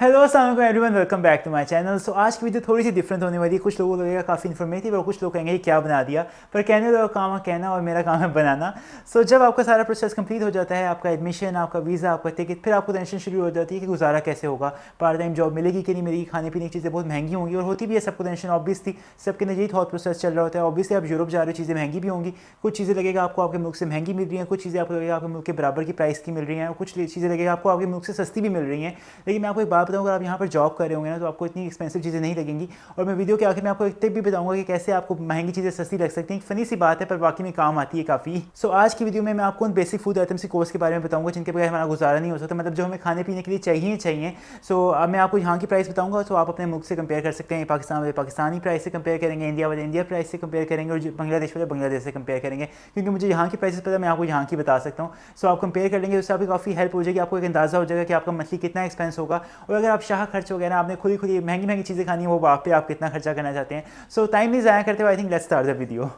Hello अस्सलाम everyone, welcome back to my channel. So आज की वीडियो थोड़ी सी डिफरेंट होने वाली है। कुछ लोगों को लगेगा काफ़ी इन्फॉर्मेटिव और कुछ लोग कहेंगे क्या बना दिया, पर कहने वाला काम है कहना और मेरा काम है बनाना। सो जब आपका सारा प्रोसेस कंप्लीट हो जाता है, आपका एडमिशन, आपका वीज़ा, आपका टिकट, फिर आपको टेंशन शुरू हो जाती है कि गुजारा कैसे होगा, पार्ट टाइम जॉब मिलेगी कि नहीं मिलेगी, खाने पीने की चीज़ें बहुत महंगी होंगी और होती भी है, सबको टेंशन ऑब्वियसली सबके लिए यही थॉट प्रोसेस चल रहा होता है। ऑब्वियसली आप यूरोप जा रहे हो, चीज़ें महंगी भी होंगी, कुछ चीज़ें लगेगा आपको आपके मुल्क से महंगी मिल रही हैं, कुछ चीज़ें आपको लगेगा आपके मुल्क के बराबर की प्राइस की मिल रही हैं, और कुछ चीज़ें लगेगा आपको आपके मुल्क से सस्ती भी मिल रही हैं। लेकिन मैं आपको एक बात बताऊँ, अगर आप यहाँ पर जॉब कर रहे होंगे ना तो आपको इतनी एक्सपेंसिव चीज़ें नहीं लगेंगी। और मैं वीडियो के आखिर में आपको एक टिप भी बताऊंगा कि कैसे आपको महंगी चीज़ें सस्ती लग सकती हैं। फनी सी बात है पर वाकई में काम आती है काफ़ी। सो आज की वीडियो में मैं आपको उन बेसिक फूड आइटम्स की कोर्स के बारे में बताऊंगा जिनके बगैर हमारा गुजारा नहीं हो सकता, मतलब जो हमें खाने पीने के लिए चाहिए। सो अब मैं आपको यहाँ की प्राइस बताऊँगा, तो आप अपने मुल्क से कंपेयर कर सकते हैं। पाकिस्तान वाले पाकिस्तानी प्राइस से कंपेयर करेंगे, इंडिया वाले इंडिया प्राइस से कंपेयर करेंगे, और बांग्लादेश वाले बांग्लादेश से कंपेयर करेंगे, क्योंकि मुझे यहाँ की प्राइसेस पता है, मैं आपको यहाँ की बता सकता हूँ। सो आप कंपेयर कर लेंगे, उससे आपकी काफ़ी हेल्प हो जाएगी, आपको एक अंदाज़ा हो जाएगा कि आपका मंथली कितना एक्सपेंस होगा। और अगर आप शाह खर्च वगैरह आपने खुद ही महंगी चीज़ें खानी है, वो आप पे आप कितना खर्चा करना चाहते हैं। सो टाइम नहीं ज़ाया करते हुए I think let's start the video.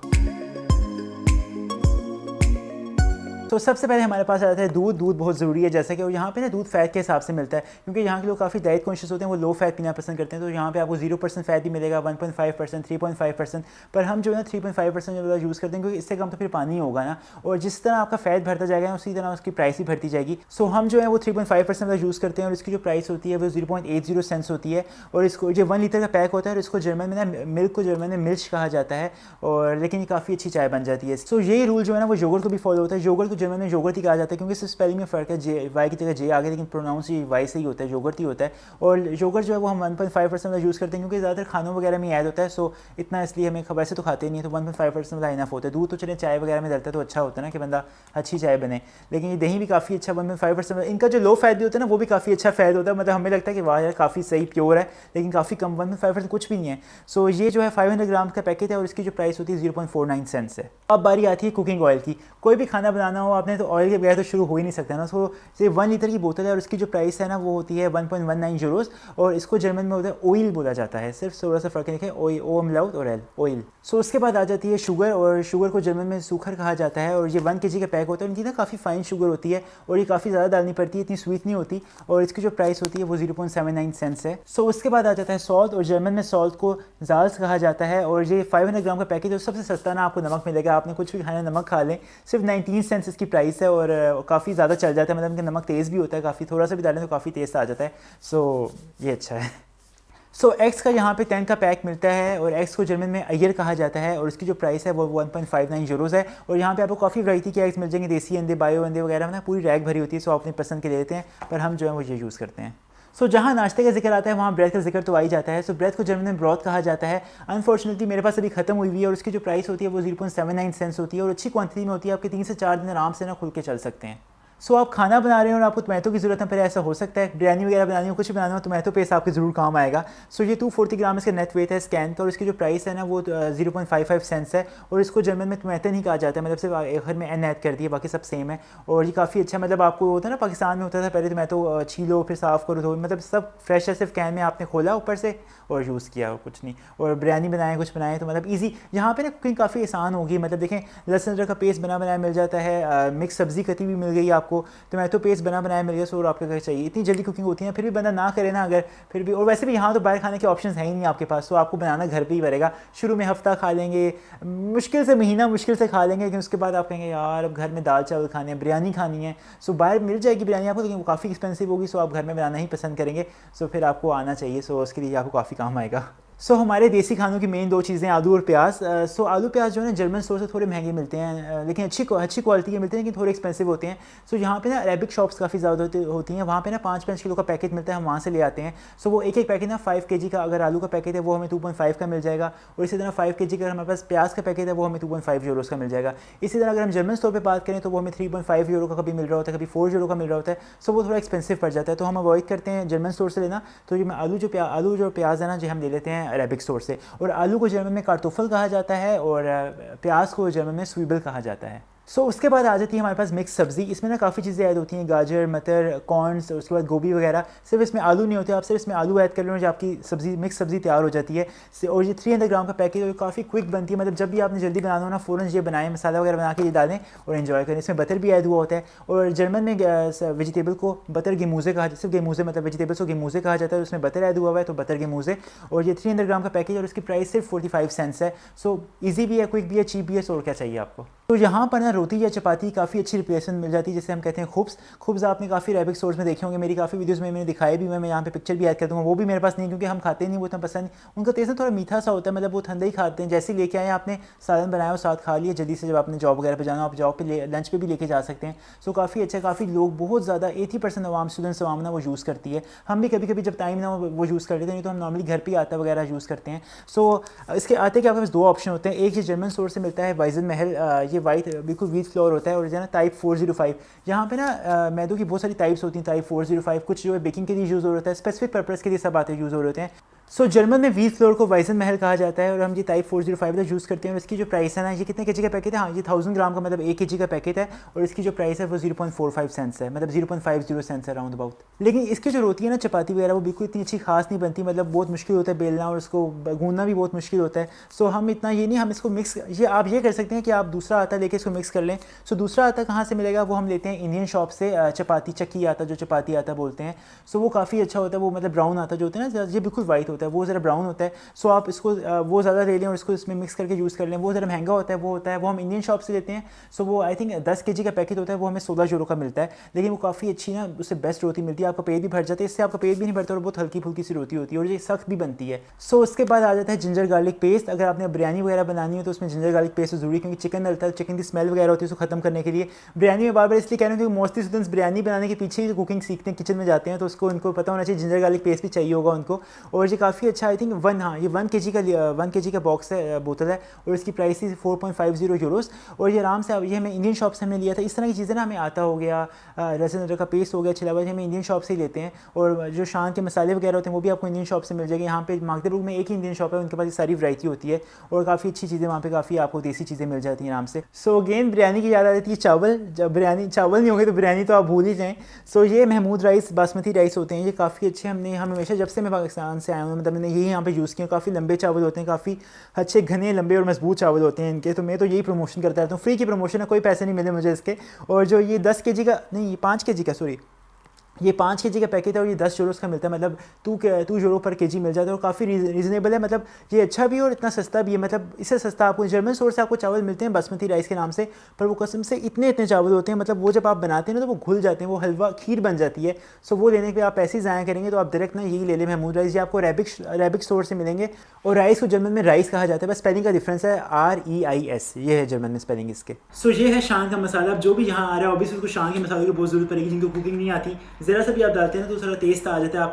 तो सबसे पहले हमारे पास आ जाता है दूध। दूध बहुत ज़रूरी है, जैसा कि और यहाँ पे ना दूध फैट के हिसाब से मिलता है, क्योंकि यहाँ के लोग काफ़ी डाइट कॉन्शियस होते हैं, वो लो फैट पीना पसंद करते हैं। तो यहाँ पे आपको 0% फैट भी मिलेगा, 1.5%, 3.5%, पर हम जो है ना 3.5% ज़्यादा यूज़ करते हैं, क्योंकि इससे कम तो फिर पानी होगा ना, और जिस तरह आपका फैट भरता जाएगा उसी तरह उसकी प्राइस भी भरती जाएगी। सो हम जो है वो 3.5% वाला यूज़ करते हैं, और इसकी जो प्राइस होती है वो 0.80 सेंट्स होती है। और इसको जो 1 लीटर का पैक होता है, और इसको जर्मन में ना मिल्क को जर्मन में मिल्च कहा जाता है, और लेकिन ये काफ़ी अच्छी चाय बन जाती है। सो यही रूल जो है ना वो योगर्ट को भी फॉलो होता है। योगर्ट को जर्मन में योगर्ट ही कहा जाता है, क्योंकि इससे स्पेलिंग में फ़र्क है, जे वाई की जगह जे आगे, लेकिन प्रोनाउंस ही वाई से ही होता है, योगर्ट ही होता है। और योगर्ट जो है वो हम 1.5% वाला यूज़ करते हैं, क्योंकि ज़्यादातर खानों वगैरह में ऐड होता है। सो इतना इसलिए हमें वैसे तो खाते नहीं है, तो 1.5% वाला इनफ होता है। दूध तो चले चाय वगैरह में डलता है तो अच्छा होता है ना कि बंदा अच्छी चाय बने, लेकिन ये दही भी काफ़ी अच्छा 1.5%। इनका जो लो फैट भी होता है ना वो भी काफ़ी अच्छा फैट होता है, मतलब हमें लगता है कि वाह यार काफ़ी सही प्योर है, लेकिन काफ़ी कम, 1.5% कुछ भी नहीं है। सो ये जो है 500 ग्राम का पैकेट है, और इसकी जो प्राइस होती है 0.49 सेंट्स है। अब बारी आती है कुकिंग ऑयल की। कोई भी खाना बनाना हो आपने तो ऑयल के बगैर तो शुरू हो ही नहीं सकता ना। सो ये 1 लीटर की बोतल है, और इसकी जो प्राइस है ना वो होती है 1.19 यूरोस, और इसको जर्मन में होता है ऑयल बोला जाता है, सिर्फ थोड़ा सा फ़र्क है, ओ अमलाउट और एल ऑयल। सो उसके बाद आ जाती है शुगर, और शुगर को जर्मन में सूखर कहा जाता है, और ये 1 kg का पैक होता है। इनकी ना काफ़ी फाइन शुगर होती है, और ये काफ़ी ज़्यादा डालनी पड़ती है, इतनी स्वीट नहीं होती, और इसकी जो प्राइस होती है वो 0.79 सेंट्स है। सो उसके बाद आ जाता है सॉल्ट, और जर्मन में सॉल्ट को जाल्स कहा जाता है, और ये 500 ग्राम का पैकेट है। सबसे सस्ता ना आपको नमक मिलेगा, आपने कुछ भी खाना नमक खा लें, सिर्फ 19 सेंट्स इसकी प्राइस है, और काफ़ी ज़्यादा चल जाता है, मतलब इनका नमक तेज़ भी होता है काफ़ी, थोड़ा सा भी डालें तो काफ़ी टेस्ट आ जाता है। सो ये अच्छा है। सो एग्स का यहाँ पे 10 का पैक मिलता है, और एग्स को जर्मन में अयर कहा जाता है, और इसकी जो प्राइस है वो 1.59 यूरोज़ है। और यहाँ पे आपको काफ़ी वैरायटी के एग्स मिल जाएंगे, देसी अंडे, बायो अंडे वगैरह में ना पूरी रैक भरी होती है। सो आप अपनी पसंद के ले लेते हैं, पर हम जो है वो ये यूज़ करते हैं। सो जहाँ नाश्ते का जिक्र आता है वहाँ ब्रेड का जिक्र तो आ ही जाता है। सो ब्रेड को जर्मन में ब्रॉथ कहा जाता है। अनफॉर्चुनेटली मेरे पास अभी खत्म हुई है, और उसकी जो प्राइस होती है वो 0.79 सेंट्स होती है, और अच्छी क्वांटिटी में होती है, आपके 3 से 4 दिन आराम से ना खुल के चल सकते हैं। सो आप खाना बना रहे हो और आपको टोमेटो की ज़रूरत है, फिर ऐसा हो सकता है बिरयानी वगैरह बनानी हो, कुछ भी बनाना हो, टोमेटो पेस्ट आपके ज़रूर काम आएगा। सो ये 240 ग्राम इसका नेट वेट है स्कैन का, और इसकी जो प्राइस है ना वो 0.55 सेंट्स है, और इसको जर्मन में टोमेटो नहीं कहा जाता है, मतलब सिर्फ आखिर में एन ऐड कर दिया, बाकी सब सेम है। और ये काफ़ी अच्छा, मतलब आपको होता है ना पाकिस्तान में होता था पहले टोमेटो छीलो फिर साफ़ करो, तो मतलब सब फ्रेश है, सिर्फ कैन में आपने खोला ऊपर से और यूज़ किया, और कुछ नहीं। और बिरयानी बनाए, कुछ बनाए, तो मतलब ईजी यहाँ पे ना कुकिंग काफ़ी आसान होगी। मतलब देखें, लहसुन अदरक का पेस्ट बना बनाया मिल जाता है, मिक्स सब्ज़ी कटी भी मिल गई आपको, टोमेटो पेस्ट बना बनाया मिल गया। सो और आपके घर चाहिए, इतनी जल्दी कुकिंग होती है, फिर भी बंदा ना करे ना अगर, फिर भी। और वैसे भी यहाँ तो बाहर खाने के ऑप्शन है ही नहीं आपके पास, तो आपको बनाना घर पे ही पड़ेगा। शुरू में हफ्ता खा लेंगे, मुश्किल से महीना मुश्किल से खा लेंगे, लेकिन उसके बाद आप कहेंगे यार अब घर में दाल चावल खाने हैं, बिरयानी खानी है। सो बाहर मिल जाएगी बिरयानी आपको, लेकिन वो काफ़ी एक्सपेंसिव होगी, सो आप घर में बनाना ही पसंद करेंगे। सो फिर आपको आना चाहिए, सो उसके लिए आपको काफ़ी काम आएगा। सो हमारे देसी खानों की मेन 2 चीज़ें आलू और प्याज। सो आलू प्याज जो है ना जर्मन स्टोर से थोड़े महंगे मिलते हैं, लेकिन अच्छी क्वालिटी के मिलते हैं, लेकिन थोड़े एक्सपेंसिव होते हैं। सो यहाँ पे ना अरेबिक शॉप्स काफ़ी ज़्यादा होती हैं, वहाँ पे ना 5-5 किलो का पैकेट मिलता है, हम वहाँ से ले आते हैं। सो वो एक पैकेट ना 5 kg का अगर आलू का पैकेट है वो हमें 2.5 का मिल जाएगा, और इसी तरह 5 kg का हमारे पास प्याज का पैकेट है वो हमें 2.5 यूरोज़ का मिल जाएगा। इसी तरह अगर हम जर्मन स्टोर पर बात करें तो वो हमें 3.5 यूरो का कभी मिल रहा होता है, कभी 4 यूरो का मिल रहा होता है। सो वो थोड़ा एक्सपेंसिव पड़ जाता है, तो हम अवॉइड करते हैं जर्मन स्टोर से लेना। तो ये आलू जो प्याज है ना जो हम ले लेते हैं अरेबिक स्टोर से। और आलू को जर्मन में कार्टोफल कहा जाता है, और प्याज को जर्मन में स्वीबल कहा जाता है। सो उसके बाद आ जाती है हमारे पास मिक्स सब्ज़ी। इसमें ना काफ़ी चीज़ें ऐड होती हैं, गाजर, मटर, कॉर्नस, और उसके बाद गोभी वगैरह। सिर्फ इसमें आलू नहीं होते, आप सिर्फ इसमें आलू ऐड कर लो, जो आपकी सब्ज़ी मिक्स सब्ज़ी तैयार हो जाती है। और ये 300 ग्राम का पैकेट है, काफ़ी क्विक बनती है, मतलब जब भी आपने जल्दी बनाना हो ना, फ़ौरन ये बनाएं, मसाला वगैरह बना के ये डालें और एंजॉय करें। इसमें बटर भी ऐड हुआ होता है। और जर्मन में वेजिटेबल को बटर गेमूज़े कहा, सिर्फ गेमूज़े मतलब वेजिटेबल्स को गेमूज़े कहा जाता है, उसमें बटर ऐड हुआ हुआ है तो बटर गेमूज़े। और ये 300 ग्राम का पैकेज और इसकी प्राइस सिर्फ 45 सेंट्स है। सो ईजी भी है, क्विक भी है, चीप भी है, सो और क्या चाहिए आपको। तो यहाँ पर ना रोटी या चपाती काफ़ी अच्छी रिप्लेसमेंट मिल जाती है, जिसे हम कहते हैं खुब्स आपने काफ़ी अरेबिक स्टोर्स में देखे होंगे, मेरी काफ़ी वीडियोस में मैंने दिखाए भी, मैं यहाँ पे पिक्चर भी ऐड कर दूँगा। वो भी मेरे पास नहीं, क्योंकि हम खाते नहीं, वो इतना पसंद नहीं। उनका टेस्ट थोड़ा मीठा सा होता है, मतलब वो ठंडा ही खाते हैं। जैसे लेके आए आपने सालन बनाया और साथ खा लिया जल्दी से, जब आपने जॉब वगैरह पर जाना, आप जॉब पे लंच पे भी लेके जा सकते हैं। सो काफ़ी अच्छा, काफ़ी लोग बहुत ज़्यादा 80% अवाम स्टूडेंट्स अवाम ना वो यूज़ करती है। हम भी कभी कभी जब टाइम ना वो यूज़ कर लेते हैं, नहीं तो हम नॉर्मली घर पर आटा वगैरह यूज़ करते हैं। सो इसके आटे के आपके पास 2 ऑप्शन होते हैं। एक ये जर्मन स्टोर से मिलता है वाइजन महल, ये वाइट बिल्कुल व्हीट फ्लोर होता है, और जो है ना टाइप 405। यहाँ पे ना मैदों की बहुत सारी टाइप्स होती हैं, टाइप 405, कुछ जो है बेकिंग के लिए यूज़ हो रहा है, स्पेसिफिक पर्पस के लिए सब आते यूज़ हो रहे हैं। सो जर्मन में व्हीट फ्लोर को वाइजन महल कहा जाता है, और हम ये टाइप 405 तक यूज़ करते हैं। और इसकी जो प्राइस है ना, ये कितने केजी का पैकेट है, हाँ ये 1000 ग्राम का मतलब 1 केजी का पैकेट है, और इसकी जो प्राइस है वो 0.45 सेंट्स है, मतलब 0.50 सेंट्स है राउंड अबाउट। लेकिन इसकी जो रोटी है ना चपाती वगैरह, वो बिल्कुल इतनी अच्छी खास नहीं बनती, मतलब बहुत मुश्किल होता है बेलना, और उसको गूंदना भी बहुत मुश्किल होता है। सो हम इतना ये नहीं, हम इसको मिक्स, ये आप ये कर सकते हैं कि आप दूसरा आटा लेके इसको मिक्स कर लें। सो दूसरा आटा कहाँ से मिलेगा, वो हम लेते हैं इंडियन शॉप से, चपाती चक्की आता, जो चपाती आटा बोलते हैं। सो वो काफ़ी अच्छा होता है, वो मतलब ब्राउन आटा जो होता है ना, ये बिल्कुल वाइट होता है, वो ज़रा ब्राउन होता है। सो आप इसको वो ज़्यादा ले लें और इसको इसमें मिक्स करके यूज़ कर लें। वो ज़रा महंगा होता है, वो हम इंडियन शॉप से लेते हैं। सो वो आई थिंक 10 केजी का पैकेट होता है, वो हमें 16 यूरो का मिलता है, लेकिन वो काफ़ी अच्छी ना, उससे बेस्ट रोटी मिलती है, आपका पेट भी भर जाता है, इससे आपका पेट भी नहीं भरता, और बहुत हल्की फुल्की सी रोटी होती है, और ये सख्त भी बनती है। सो उसके बाद आ जाता है जिंजर गार्लिक पेस्ट। अगर आपने बिरयानी वगैरह बनानी हो तो उसमें जिंजर गार्लिक पेस्ट ज़रूरी, क्योंकि चिकन डलता है, चिकन की स्मेल वगैरह होती है, उसको खत्म करने के लिए। बिरयानी में बार बार इसलिए कह रहे हैं क्योंकि मोस्टली स्टूडेंट्स बिरयानी बनाने के पीछे ही कुकिंग सीखते हैं, किचन में जाते हैं, तो उसको उनको पता होना चाहिए जिंजर गार्लिक पेस्ट भी चाहिए होगा उनको। और ये काफ़ी अच्छा, आई थिंक ये 1 केजी का बॉक्स है, बोतल है, और इसकी प्राइस थी 4.50 यूरोस। और ये आराम से, ये हमें इंडियन शॉप से हमने लिया था। इस तरह की चीज़ें ना हमें आता हो गया, लहसुन अदरक का पेस्ट हो गया, छिला हुआ, हमें इंडियन शॉप से ही लेते हैं। और जो शान के मसाले वगैरह होते हैं वो भी आपको इंडियन शॉप से मिल जाएगी। यहाँ पे मागदबुग में एक ही इंडियन शॉप है, उनके पास सारी वैरायटी होती है, और काफ़ी अच्छी चीज़ें वहाँ पे, काफ़ी आपको देसी चीज़ें मिल जाती हैं आराम से। सो अगेन बिरयानी की याद आ जाती है चावल। जब बिरयानी चावल नहीं होंगे तो बिरयानी तो आप भूल ही जाएँ। सो ये महमूद राइस, बासमती राइस होते हैं, ये काफ़ी अच्छे, हम हमेशा जब से मैं पाकिस्तान से आया हूँ, मतलब मैंने यही यहाँ पे यूज़ किया। काफ़ी लंबे चावल होते हैं, काफ़ी अच्छे घने लंबे और मजबूत चावल होते हैं इनके। तो मैं तो यही प्रमोशन करता रहता हूँ, फ्री की प्रमोशन है, कोई पैसे नहीं मिले मुझे इसके। और जो ये 10 केजी का नहीं, ये 5 केजी का, सॉरी, ये 5 केजी का पैकेट है, और ये 10 यूरोस का मिलता है, मतलब 2 यूरो पर केजी मिल जाता है, और काफ़ी रीज़नेबल है, मतलब ये अच्छा भी है और इतना सस्ता भी है। मतलब इससे सस्ता आपको जर्मन स्टोर से आपको चावल मिलते हैं बासमती राइस के नाम से, पर वो कसम से इतने चावल होते हैं, मतलब वो जब आप बनाते हैं ना तो वो घुल जाते हैं, वो हलवा खीर बन जाती है। सो वो लेने के आप पैसे ज़ाया करेंगे, तो आप डायरेक्ट ना यही ले लें महमूद राइस, ये आपको अरेबिक स्टोर से मिलेंगे। और राइस को जर्मन में राइस कहा जाता है, बस स्पेलिंग का डिफरेंस है, REIS, ये है जर्मन में स्पेलिंग इसके। सो ये है शान का मसाला। अब जो भी यहाँ आ रहा है ऑब्वियसली उसको शान के मसाले की बहुत ज़रूरत पड़ेगी, जिनको कुकिंग नहीं आती, ज़रा सा भी आप डालते हैं तो थोड़ा टेस्ट आ जाता है,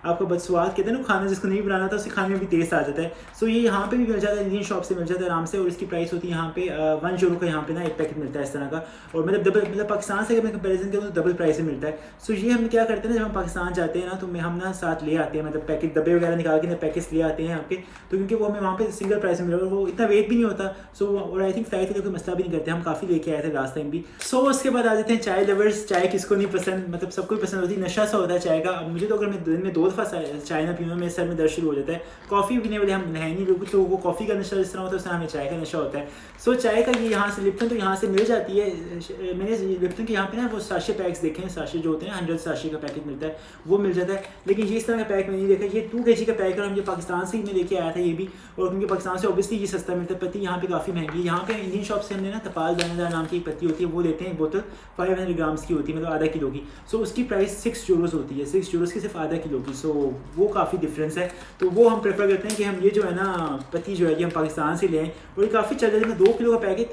आपका बदस्वाद कहते हैं ना, खाना जिसको नहीं बनाना था उसके खाने में भी टेस्ट आ जाता है। सो ये यहाँ पे भी मिल जाता है, इंडियन शॉप से मिल जाता है आराम से। और इसकी प्राइस होती है यहाँ पे 1 यूरो का, यहाँ पे ना एक पैकेट मिलता है इस तरह का। और मतलब पाकिस्तान से अगर मैं कंपेरिजन करूँ तो डबल प्राइस में मिलता है। सो ये हम क्या करते हैं ना, जब हम पाकिस्तान जाते हैं ना, तो हम ना साथ ले आते हैं, मतलब पैकेट डब्बे वगैरह निकाल के ना पैकेट्स ले आते हैं यहाँ पे, तो क्योंकि वो हमें वहाँ पे सिंगल प्राइस में मिला, और वो इतना वेट भी नहीं होता। सो और आई थिंक फ्राई के लिए कोई मसला भी नहीं करते, हम काफ़ी लेके आए थे लास्ट टाइम भी। सो उसके बाद आ जाते हैं चाय लवर्स। चाय किसको नहीं पसंद, मतलब सबको ही पसंद होती है, नशा सा होता है चाय का। मुझे तो अगर मैं दिन में 2 दफ़ा चाय ना पीऊँ मेरे सर में दर्द शुरू हो जाता है। कॉफ़ी पीने वाले हम है नहीं, कुछ लोगों को कॉफ़ी का नशा जिस तरह होता है, उस तरह हमें चाय का नशा होता है। सो चाय का ये यहाँ से लिप्टन तो यहाँ से मिल जाती है। मैंने लिप्टन के यहाँ पे ना वो साशे पैक्स देखे हैं, साशे जो होते हैं 100 साशे का पैकेट मिलता है, वो मिल जाता है। लेकिन ये इस तरह का पैक मैंने नहीं देखा, ये 2 केजी का पैक है, और हम ये पाकिस्तान से ही मैं लेके आया था ये भी। और क्योंकि पाकिस्तान से ऑब्वियसली ये सस्ता मिलता है, पत्ती यहाँ पे काफ़ी महंगी है। यहाँ पे इंडियन शॉप से हमने ना तपाल दानेदार नाम की एक पत्ती होती है, वो लेते हैं, एक बोतल 500 ग्राम्स की होती है, मतलब आधा किलो की। सो उसकी प्राइस 6 यूरोस होती है, 6 यूरोस की सिर्फ आधा किलो की। सो वो काफ़ी डिफरेंस है, तो वो हम प्रेफर करते हैं कि हम ये जो है ना पत्ती जो है ये हम पाकिस्तान से लें, और ये काफ़ी चल जाती है। 2 किलो का पैकेट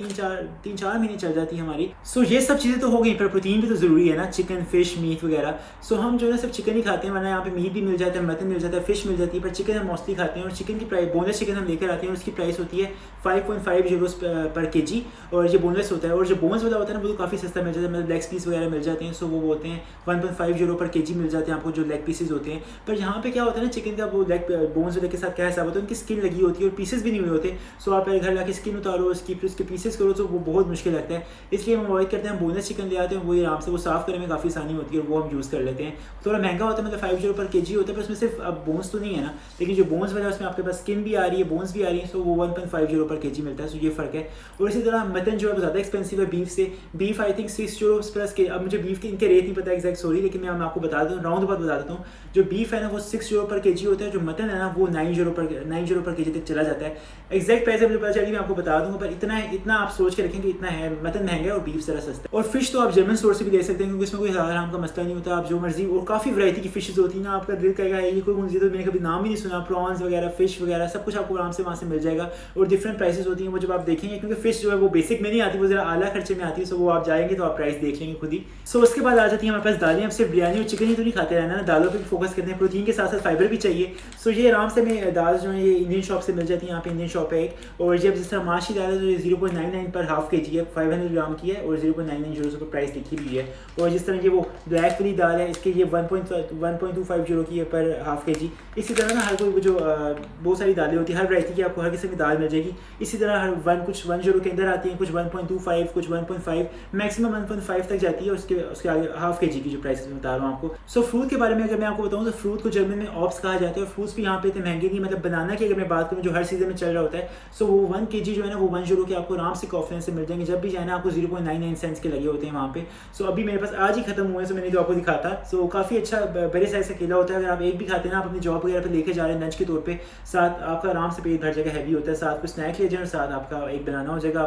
3-4 महीने चल जाती है हमारी। सो ये सब चीज़ें तो हो गई, पर प्रोटीन भी तो ज़रूरी है ना, चिकन, फिश, मीट वगैरह। सो हम जो है सिर्फ चिकन ही खाते हैं, वरना यहाँ पे मीट भी मिल जाता है, मटन मिल जाता है, फिश मिल जाती है, पर चिकन हम मोस्टली खाते हैं। और चिकन की प्राइस, बोनलेस चिकन हम लेकर आते हैं, उसकी प्राइस होती है 5.5 यूरोस पर केजी, और ये बोनलेस होता है। और जो बोन्स वाला होता है ना वो तो काफ़ी सस्ता मिल जाता है, मतलब लेग पीस वगैरह मिल जाते हैं। सो वो बोलते हैं 1.5 1.5 यूरो पर केजी मिल जाते हैं आपको जो लेग पीसेज होते हैं। पर यहाँ पे क्या होता है ना, चिकन का वो लेग बोन्स के साथ क्या हिसाब होता है, उनकी स्किन लगी होती है और पीसेस भी नहीं हुए होते। सो आप घर लाके स्किन उतारो उसकी, फिर उसके पीसेस करो, तो वो बहुत मुश्किल लगता है। इसलिए हम अवॉइड करते हैं, बोनस चिकन ले आते हैं, वो आराम से वो साफ़ करने में काफ़ी आसानी होती है और वो हम यूज़ कर लेते हैं। थोड़ा महंगा होता है, मतलब 5 यूरो पर केजी होता है, पर उसमें सिर्फ अब बोन्स तो नहीं है ना, लेकिन जो बोन्स वाला है उसमें आपके पास स्किन भी आ रही है, बोन्स भी आ रही है। सो वो 1.5 यूरो पर केजी मिलता है। सो ये फ़र्क है। और इसी तरह मटन जो है वो ज़्यादा एक्सपेंसिव है बीफ से। Beef I think 6 euro plus के, अब मुझे बीफ के इनके रेट नहीं पता एग्जैक्ट, सॉरी, लेकिन मैं आपको बता दूँ, राउंड बात बता देता हूँ। जो बीफ है ना वो 6 यूरो पर केजी होता है, जो मटन है ना वो 9 यूरो पर केजी तक चला जाता है। एग्जैक्ट प्राइस मुझे पता चली, मैं आपको बता दूँगा, पर इतना आप सोच के रखें कि इतना है, मटन महंगा है और बीफ ज़रा सस्ता है। और फिश तो आप जर्मन स्टोर से भी ले सकते हैं, क्योंकि इसमें कोई हराम का मसला नहीं होता, आप जो मर्जी, और काफ़ी वैरायटी की फिशेज होती है ना, आपका दिल कहेगा ये कोई मुझे तो मैंने कभी नाम ही नहीं सुना, प्रॉन्स वगैरह, फिश वगैरह सब कुछ आपको आराम से वहाँ से मिल जाएगा। और डिफरेंट प्राइसेस होती हैं, वो जब आप देखेंगे, क्योंकि फिश जो है वो बेसिक में नहीं आती, वो ज़रा आला खर्चे में आती है। सो वो आप जाएंगे तो आप प्राइस देख लेंगे खुद ही। सो उसके बाद आ जाती है हमारे पास दालें। अब सिर्फ बिरयानी और चिकन ही तो नहीं खाते रहना ना, दालों पर भी फोकस करते हैं, प्रोटीन के साथ साथ फाइबर भी चाहिए। सो ये आराम से मैं दाल जो है ये इंडियन शॉप से मिल जाती है, यहाँ पे इंडियन शॉप है एक। और जब जिस तरह माशी दाल है तो ये 0.99 पर हाफ केजी है, 500 ग्राम की है और 0.99 यूरो पर प्राइस लिखी हुई है। और जिस तरह ये वो ब्लैक वाली दाल है, इसके ये 1.25 यूरो की है पर हाफ केजी। इसी तरह ना हर कोई जो बहुत सारी दालें होती है, हर वैरायटी की आपको हर किस्म की दाल मिल जाएगी। इसी तरह हर कुछ 1 यूरो के अंदर आती है, कुछ 1.25, कुछ 1.5, मैक्सिमम 1.5 तक जाती है। उसके आगे हाफ केजी की जो प्राइस मैं बता रहा हूँ आपको। सो फ्रूट के बारे में अगर मैं आपको बताऊँ तो फ्रूट को जर्मन में ऑप्स कहा जाता है। और फ्रूट्स भी यहाँ पे इतने महंगे नहीं, मतलब बनाना की अगर मैं बात करूँ जो हर सीजन में चल रहा होता है, सो वो 1 केजी जो है ना वो 1 यूरो के आपको आराम से कॉन्फिडेंस से मिल जाएंगे। जब भी जाए ना आपको 0.99 सेंट्स के लगे होते हैं वहाँ पे। सो अभी मेरे पास आज ही खत्म हुए, सो मैंने तो आपको दिखाता। सो काफ़ी अच्छा बड़े साइज का केला होता है, अगर आप एक भी खाते हैं ना, आप अपनी जॉब वगैरह पे लेके जा रहे हैं लंच के तौर पे, साथ आपका आराम से पेट भर जाएगा, हैवी होता है, साथ कुछ स्नैक ले जाए और साथ आपका एक बनाना हो जाएगा,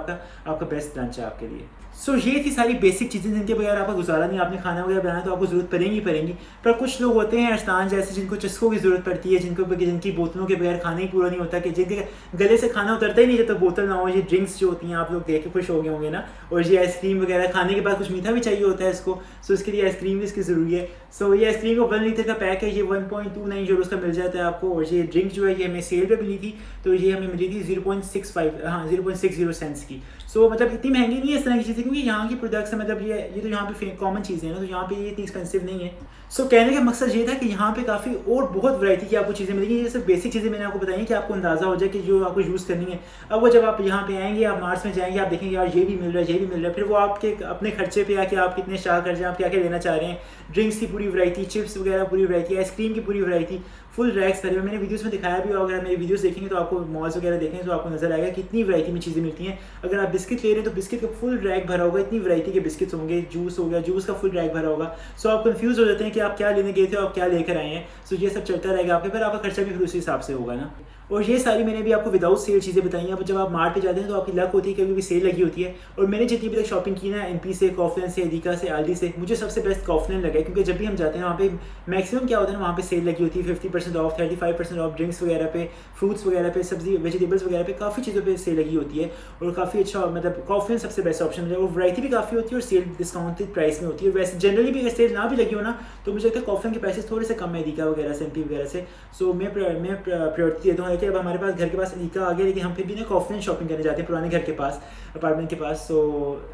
आपका बेस्ट लंच है आपके लिए। सो ये थी सारी बेसिक चीज़ें जिनके बगैर आपका गुजारा नहीं। आपने खाना वगैरह बनाना तो आपको ज़रूरत पड़ेंगी। पर कुछ लोग होते हैं अरस्तान जैसे, जिनको चस्कों की ज़रूरत पड़ती है, जिनकी बोतलों के बगैर खाना ही पूरा नहीं होता, कि जिनके गले से खाना उतरता ही नहीं जब तक बोतल ना हो। ये ड्रिंक्स जो होती हैं आप लोग देख के खुश हो गए होंगे ना। और ये आइसक्रीम वगैरह खाने के बाद कुछ मीठा भी चाहिए होता है इसको। सो इसके लिए आइसक्रीम भी इसकी ज़रूरी है। सो ये आइसक्रीम का 1 लीटर का पैक है, ये 1.29 यूरो का मिल जाता है आपको। और ये ड्रिंक जो है ये हमें सेल पर मिली थी, तो ये हमें मिली थी 0.60 सेंट्स की। सो मतलब इतनी महंगी नहीं है इस तरह की चीज़ें, क्योंकि यहाँ की प्रोडक्ट्स है, मतलब ये तो यहाँ पे कॉमन चीज़ें हैं ना, तो यहाँ पे ये इतनी एक्सपेंसिव नहीं है। सो कहने का मकसद ये था कि यहाँ पे काफ़ी और बहुत वैरायटी की आपको चीज़ें मिलेंगी। ये सब बेसिक चीज़ें मैंने आपको बताई कि आपको अंदाज़ा हो जाए कि जो आपको यूज़ करनी है। अब वो जब आप यहाँ पे आएंगे, आप मार्च में जाएंगे, आप देखेंगे यार ये भी मिल रहा है, ये भी मिल रहा है, फिर वो आपके अपने खर्चे पे आके आप कितने शाह कर जाए, आप क्या क्या लेना चाह रहे हैं। ड्रिंक्स की पूरी वैरायटी, चिप्स वगैरह पूरी वैरायटी, आइसक्रीम की पूरी वैरायटी, फुल रैक्स भरे हुए। मैंने वीडियोस में दिखाया भी होगा, अगर मेरी वीडियोस देखेंगे तो आपको मॉल्स वगैरह देखेंगे तो आपको नजर आएगा कितनी वैरायटी में चीज़ें मिलती हैं। अगर आप बिस्किट ले रहे हैं तो बिस्किट का फुल रैक भरा होगा, इतनी वैरायटी के बिस्किट्स होंगे। जूस हो गया, जूस का फुल रैक भरा होगा। सो आप कंफ्यूज हो जाते हैं कि आप क्या लेने गए थे और आप क्या लेकर आए हैं। सो ये सब चलता रहेगा आपके, फिर आपका खर्चा भी फिर उसी हिसाब से होगा ना। और ये सारी मैंने भी आपको विदाउट सेल चीज़ें बताई हैं। अब जब आप मार्ट पे जाते हैं तो आपकी लक होती है, कभी भी सेल लगी होती है। और मैंने जितनी भी तक शॉपिंग की ना, एनपी से, कॉफलन से, एदिका से, आल्डी से, मुझे सबसे बेस्ट कॉफलन लगा है, क्योंकि जब भी हम जाते हैं वहाँ पे मैक्सिमम क्या होता है ना, वहाँ पे सेल लगी होती है 50% ऑफ, 35% ऑफ, ड्रिंक्स वगैरह पे, फ्रूट्स वगैरह पे, सब्जी वेजिटेबल्स वगैरह पे, काफ़ी चीज़ों पे सेल लगी होती है। और काफ़ी अच्छा, मतलब कॉफलन सबसे बेस्ट ऑप्शन है। और वैरायटी भी काफ़ी होती है और सेल डिस्काउंटेड प्राइस में होती है। वैसे जनरली भी अगर सेल ना भी लगी हो ना, तो मुझे लगता है कॉफलन के प्राइसेस थोड़े से कम है एदिका वगैरह से, एनपी वगैरह से। सो मैं प्रायोरिटी देता हूँ कि अब हमारे पास घर के पास एदिका आ गया, लेकिन हम फिर भी ना कॉफलन शॉपिंग करने जाते हैं पुराने घर के पास, अपार्टमेंट के पास। So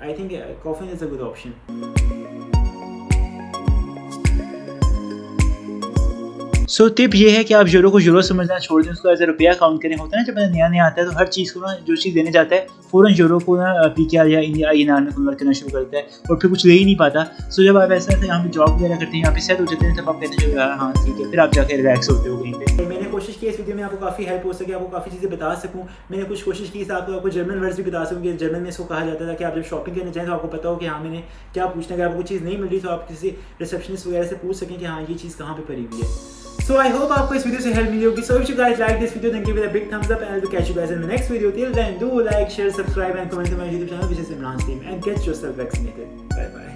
I think Kaufland is a good option. So tip ये है कि आप यूरो को यूरो समझना छोड़ दें, उसको एज ए रुपया काउंट करें। होता है ना जब नया नया आता है तो हर चीज़ को ना, जो चीज़ देने जाता है फ़ौरन यूरो को ना PKR या इंडिया INR में कन्वर्ट करना शुरू करता है और फिर कुछ ले ही नहीं पाता। सो जब आप ऐसा यहाँ पे जॉब वगैरह करते हैं, यहाँ पे सेट हो जाते हैं, तब आप कहते हैं हाँ ठीक है, फिर आप जाके रिलैक्स होते हो कहीं पे। मैंने कोशिश की इस वीडियो में आपको काफ़ी हेल्प हो सके, आपको काफ़ी चीज़ें बता सकूँ। मैंने कुछ कोशिश की आपको जर्मन वर्ड्स भी बता सकूँ कि जर्मन में इसको कहा जाता था कि आप जब शॉपिंग करने जाएँ तो आपको पता हो कि हाँ मैंने क्या पूछना है। अगर आपको चीज़ नहीं मिल रही तो आप किसी रिसेप्शनिस्ट वगैरह से पूछ सकें कि हाँ ये चीज़ कहाँ पे पड़ी हुई है। So I hope आपको इस वीडियो से हेल्प मिली होगी। So if you guys like this video, then give it a big thumbs up and I'll catch you guys in the next video. Till then, do like, share, subscribe and comment on my YouTube channel, which is Imran's Team, and get yourself vaccinated. Bye bye.